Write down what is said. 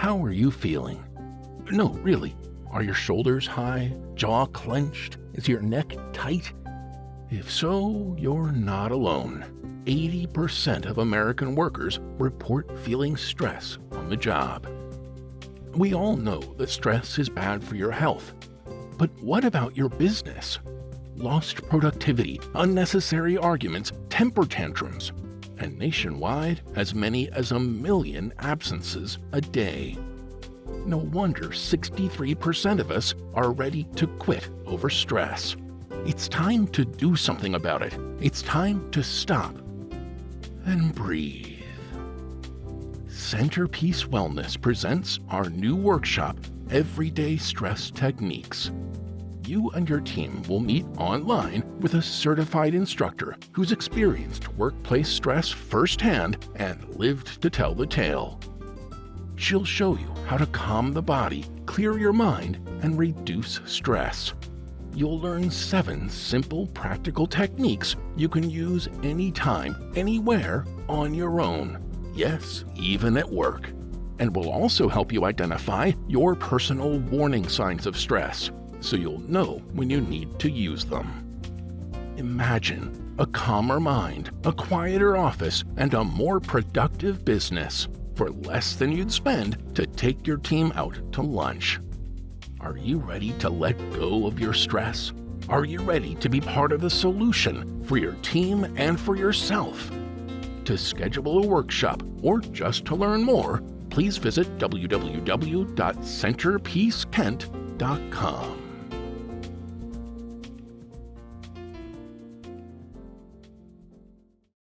How are you feeling? No, really. Are your shoulders high, jaw clenched? Is your neck tight? If so, you're not alone. 80% of American workers report feeling stress on the job. We all know that stress is bad for your health. But what about your business? Lost productivity, unnecessary arguments, temper tantrums, and nationwide, as many as 1 million absences a day. No wonder 63% of us are ready to quit over stress. It's time to do something about it. It's time to stop and breathe. Centerpiece Wellness presents our new workshop, Everyday Stress Techniques. You and your team will meet online with a certified instructor who's experienced workplace stress firsthand and lived to tell the tale. She'll show you how to calm the body, clear your mind, and reduce stress. You'll learn 7 simple, practical techniques you can use anytime, anywhere, on your own. Yes, even at work. And will also help you identify your personal warning signs of stress, so you'll know when you need to use them. Imagine a calmer mind, a quieter office, and a more productive business for less than you'd spend to take your team out to lunch. Are you ready to let go of your stress? Are you ready to be part of the solution for your team and for yourself? To schedule a workshop or just to learn more, please visit www.centerpiecekent.com.